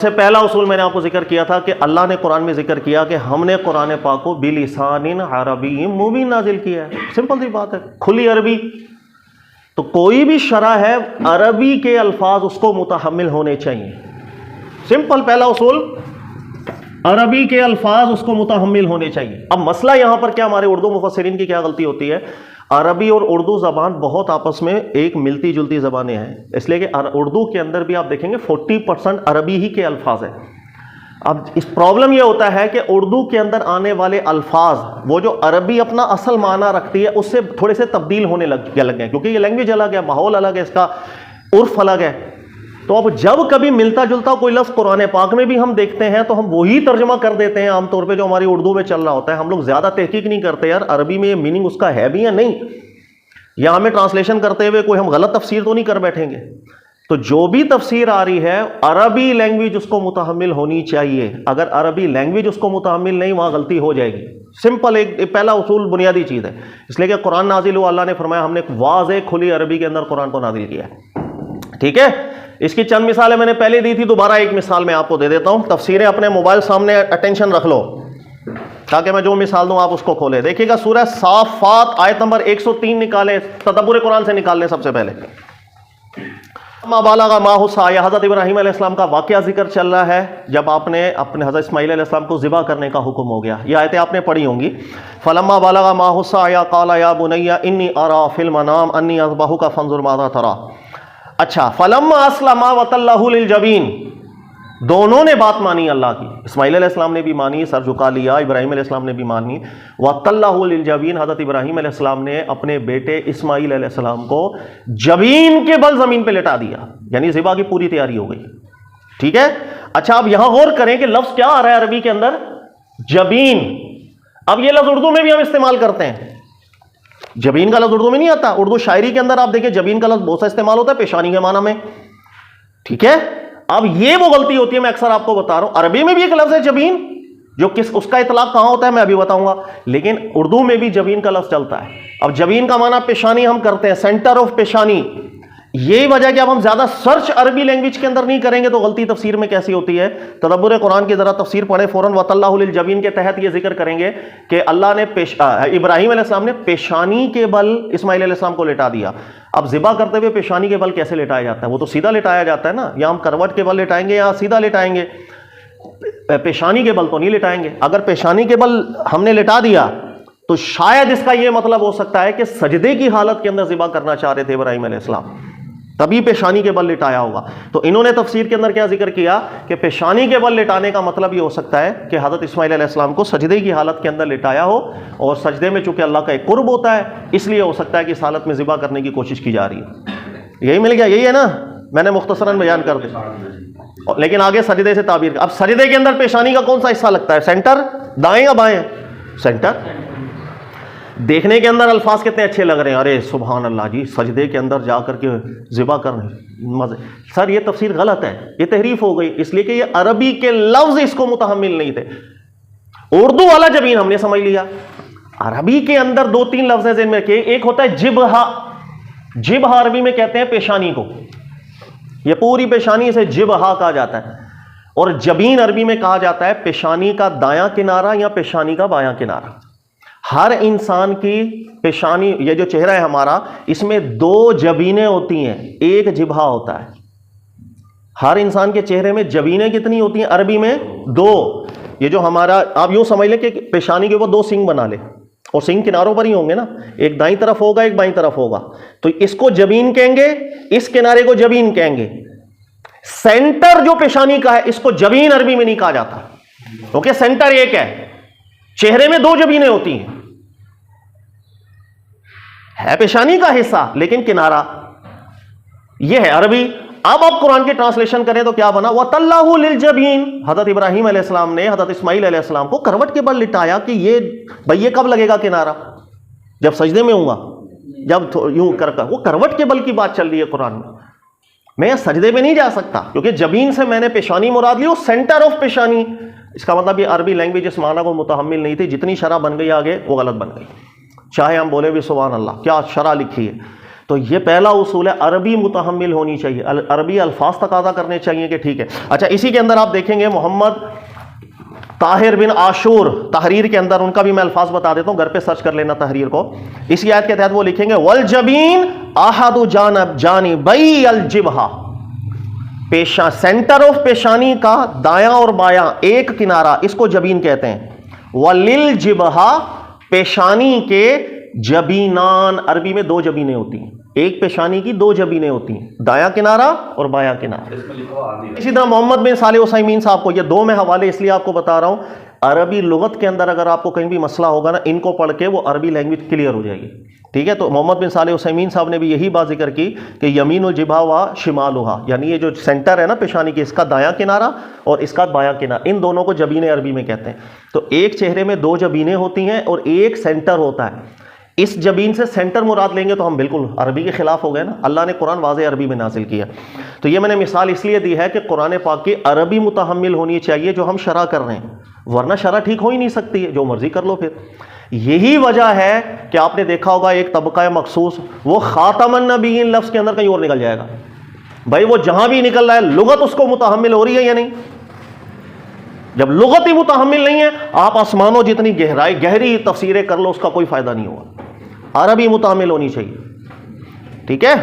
سے پہلا اصول میں نے آپ کو ذکر کیا تھا کہ اللہ نے قرآن میں ذکر کیا کہ ہم نے قرآن پاک کو بلسان عربی مبین نازل کیا ہے. سمپل سی بات ہے، کھلی عربی. تو کوئی بھی شرع ہے عربی کے الفاظ اس کو متحمل ہونے چاہیے. سمپل پہلا اصول، عربی کے الفاظ اس کو متحمل ہونے چاہیے. اب مسئلہ یہاں پر کیا، ہمارے اردو مفسرین کی کیا غلطی ہوتی ہے، عربی اور اردو زبان بہت آپس میں ایک ملتی جلتی زبانیں ہیں، اس لیے کہ اردو کے اندر بھی آپ دیکھیں گے 40% عربی ہی کے الفاظ ہیں. اب اس پرابلم یہ ہوتا ہے کہ اردو کے اندر آنے والے الفاظ وہ جو عربی اپنا اصل معنی رکھتی ہے اس سے تھوڑے سے تبدیل ہونے لگ گئے، کیونکہ یہ لینگویج الگ ہے، ماحول الگ ہے، اس کا عرف الگ ہے. تو اب جب کبھی ملتا جلتا کوئی لفظ قرآن پاک میں بھی ہم دیکھتے ہیں تو ہم وہی ترجمہ کر دیتے ہیں عام طور پہ جو ہماری اردو میں چل رہا ہوتا ہے. ہم لوگ زیادہ تحقیق نہیں کرتے یار عربی میں یہ میننگ اس کا ہے بھی یا نہیں، یا ہمیں ٹرانسلیشن کرتے ہوئے کوئی ہم غلط تفسیر تو نہیں کر بیٹھیں گے. تو جو بھی تفسیر آ رہی ہے عربی لینگویج اس کو متحمل ہونی چاہیے. اگر عربی لینگویج اس کو متحمل نہیں، وہاں غلطی ہو جائے گی. سمپل ایک پہلا اصول بنیادی چیز ہے. اس لیے کہ قرآن نازل ہوا، اللہ نے فرمایا ہم نے ایک واضح کھلی عربی کے اندر قرآن کو نازل کیا ہے. ٹھیک ہے، اس کی چند مثالیں میں نے پہلے دی تھی، دوبارہ ایک مثال میں آپ کو دے دیتا ہوں. تفسیریں اپنے موبائل سامنے اٹینشن رکھ لو تاکہ میں جو مثال دوں آپ اس کو کھولیں. دیکھیے گا سورہ صافات آیت نمبر 103 نکالیں، تدبر قرآن سے نکال لیں. سب سے پہلے ما بالغ ماہ السعی، حضرت ابراہیم علیہ السلام کا واقعہ ذکر چل رہا ہے جب آپ نے اپنے حضرت اسماعیل علیہ السلام کو ذبح کرنے کا حکم ہو گیا. یہ آیتیں آپ نے پڑھی ہوں گی. فلما بالغ ماہ السعی قال یا بنی انی ارى فی المنام انی اذبحک فانظر ماذا ترى. اچھا، فلما اسلم وتلہ للجبین، دونوں نے بات مانی اللہ کی. اسماعیل علیہ السلام نے بھی مانی، سر جھکا لیا. ابراہیم علیہ السلام نے بھی مانی. وَتَلَّهُ لِلْجَبِينِ، حضرت ابراہیم علیہ السلام نے اپنے بیٹے اسماعیل علیہ السلام کو جبین کے بل زمین پہ لٹا دیا، یعنی ذبح کی پوری تیاری ہو گئی. ٹھیک ہے. اچھا اب یہاں غور کریں کہ لفظ کیا آ رہا ہے عربی کے اندر، جبین. اب یہ لفظ اردو میں بھی ہم استعمال کرتے ہیں. جبین کا لفظ اردو میں نہیں آتا. اردو شاعری کے اندر آپ دیکھیں جبین کا لفظ بہت سا استعمال ہوتا ہے پیشانی کے معنی میں. ٹھیک ہے. اب یہ وہ غلطی ہوتی ہے، میں اکثر آپ کو بتا رہا ہوں. عربی میں بھی ایک لفظ ہے جبین، جو اس کا اطلاق کہاں ہوتا ہے میں ابھی بتاؤں گا، لیکن اردو میں بھی جبین کا لفظ چلتا ہے. اب جبین کا معنی پیشانی ہم کرتے ہیں، سینٹر آف پیشانی. یہی وجہ کہ اب ہم زیادہ سرچ عربی لینگویج کے اندر نہیں کریں گے تو غلطی تفسیر میں کیسی ہوتی ہے. تدبر قرآن کی ذرا تفسیر پڑھیں، فوراً وَتَلَّهُ لِلْجَبِينِ کے تحت یہ ذکر کریں گے کہ اللہ نے ابراہیم علیہ السلام نے پیشانی کے بل اسماعیل علیہ السلام کو لٹا دیا. اب ذبح کرتے ہوئے پیشانی کے بل کیسے لٹایا جاتا ہے؟ وہ تو سیدھا لٹایا جاتا ہے نا، یا ہم کروٹ کے بل لٹائیں گے یا سیدھا لٹائیں گے. پیشانی کے بل تو نہیں لٹائیں گے. اگر پیشانی کے بل ہم نے لٹا دیا تو شاید اس کا یہ مطلب ہو سکتا ہے کہ سجدے کی حالت کے اندر ذبح کرنا چاہ رہے تھے ابراہیم علیہ السلام، تبھی پیشانی کے بل لٹایا ہوگا. تو انہوں نے تفسیر کے اندر کیا ذکر کیا کہ پیشانی کے بل لٹانے کا مطلب یہ ہو سکتا ہے کہ حضرت اسماعیل علیہ السلام کو سجدے کی حالت کے اندر لٹایا ہو، اور سجدے میں چونکہ اللہ کا ایک قرب ہوتا ہے اس لیے ہو سکتا ہے کہ اس حالت میں ذبح کرنے کی کوشش کی جا رہی ہے. یہی مل گیا، یہی ہے نا، میں نے مختصراً بیان کر دیا. لیکن آگے سجدے سے تعبیر. اب سجدے کے اندر پیشانی کا کون سا حصہ لگتا ہے؟ سینٹر، دائیں یا بائیں؟ سینٹر. دیکھنے کے اندر الفاظ کتنے اچھے لگ رہے ہیں، ارے سبحان اللہ جی سجدے کے اندر جا کر کے ذبح کرنے مزے. سر یہ تفسیر غلط ہے، یہ تحریف ہو گئی، اس لیے کہ یہ عربی کے لفظ اس کو متحمل نہیں تھے. اردو والا جبین ہم نے سمجھ لیا. عربی کے اندر 2-3 لفظ ہیں ذہن میں رکھیے. ایک ہوتا ہے جبہا. جبہا عربی میں کہتے ہیں پیشانی کو، یہ پوری پیشانی سے جبہا کہا جاتا ہے. اور جبین عربی میں کہا جاتا ہے پیشانی کا دایاں کنارہ یا پیشانی کا بایاں کنارہ. ہر انسان کی پیشانی، یہ جو چہرہ ہے ہمارا، اس میں 2 جبینیں ہوتی ہیں، ایک جبہا ہوتا ہے. ہر انسان کے چہرے میں جبینیں کتنی ہوتی ہیں عربی میں؟ 2. یہ جو ہمارا، آپ یوں سمجھ لیں کہ پیشانی کے اوپر 2 سنگ بنا لیں، اور سنگ کناروں پر ہی ہوں گے نا، ایک دائیں طرف ہوگا ایک بائیں طرف ہوگا. تو اس کو جبین کہیں گے، اس کنارے کو جبین کہیں گے. سینٹر جو پیشانی کا ہے اس کو جبین عربی میں نہیں کہا جاتا، کیونکہ سینٹر ایک ہے، چہرے میں 2 جبینیں ہوتی ہیں، ہے پیشانی کا حصہ لیکن کنارہ. یہ ہے عربی. اب آپ قرآن کی ٹرانسلیشن کریں تو کیا بنا؟ وَتَلَّهُ لِلْجَبِينِ. حضرت ابراہیم علیہ السلام نے حضرت اسماعیل علیہ السلام کو کروٹ کے بل لٹایا کہ یہ کب لگے گا کنارہ؟ جب سجدے میں ہوں گا، جب یوں کر وہ کروٹ کے بل کی بات چل رہی ہے قرآن میں. میں سجدے میں نہیں جا سکتا کیونکہ جبین سے میں نے پیشانی مراد لی، وہ سینٹر آف پیشانی. اس کا مطلب یہ عربی لینگویج اس معنی کو متحمل نہیں تھی. جتنی شرح بن گئی آگے وہ غلط بن گئی، چاہے ہم بولے بھی سبحان اللہ، کیا شرح لکھی ہے. تو یہ پہلا اصول ہے، عربی متحمل ہونی چاہیے، عربی الفاظ تقاضا کرنے چاہیے کہ ٹھیک ہے۔ اچھا، اسی کے اندر آپ دیکھیں گے محمد طاہر بن عاشور تحریر کے اندر، ان کا بھی میں الفاظ بتا دیتا ہوں، گھر پہ سرچ کر لینا تحریر کو۔ اسی آیت کے تحت وہ لکھیں گے والجبین احد جانبی الجبہہ، سینٹر آف پیشانی کا دایاں اور بایاں ایک کنارہ، اس کو جبین کہتے ہیں۔ وللجبہہ، پیشانی کے جبینان، عربی میں دو جبینیں ہوتی ہیں، ایک پیشانی کی دو جبینیں ہوتی ہیں، دایاں کنارہ اور بایاں کنارہ۔ اسی طرح محمد بن صالح عثیمین صاحب کو، یہ دو میں حوالے اس لیے آپ کو بتا رہا ہوں، عربی لغت کے اندر اگر آپ کو کہیں بھی مسئلہ ہوگا نا، ان کو پڑھ کے وہ عربی لینگویج کلیئر ہو جائے گی، ٹھیک ہے۔ تو محمد بن صالح عثیمین صاحب نے بھی یہی بات ذکر کی کہ یمین الجبہہ و شمالھا، یعنی یہ جو سینٹر ہے نا پیشانی کی، اس کا دایاں کنارہ اور اس کا بایاں کنارہ، ان دونوں کو جبین عربی میں کہتے ہیں۔ تو ایک چہرے میں دو جبینیں ہوتی ہیں اور ایک سینٹر ہوتا ہے، اس جبین سے سینٹر مراد لیں گے تو ہم بالکل عربی کے خلاف ہو گئے نا، اللہ نے قرآن واضح عربی میں نازل کیا۔ تو یہ میں نے مثال اس لیے دی ہے کہ قرآن پاک کی عربی متحمل ہونی چاہیے جو ہم شرح کر رہے ہیں، ورنہ شرح ٹھیک ہو ہی نہیں سکتی ہے، جو مرضی کر لو۔ پھر یہی وجہ ہے کہ آپ نے دیکھا ہوگا ایک طبقہ مخصوص وہ خاتم النبیین لفظ کے اندر کہیں اور نکل جائے گا، بھائی وہ جہاں بھی نکل رہا ہے لغت اس کو متحمل ہو رہی ہے یا نہیں؟ جب لغت ہی متحمل نہیں ہے، آپ آسمانوں جتنی گہری تفسیریں کر لو، اس کا کوئی فائدہ نہیں ہوگا، عربی متحمل ہونی چاہیے، ٹھیک ہے۔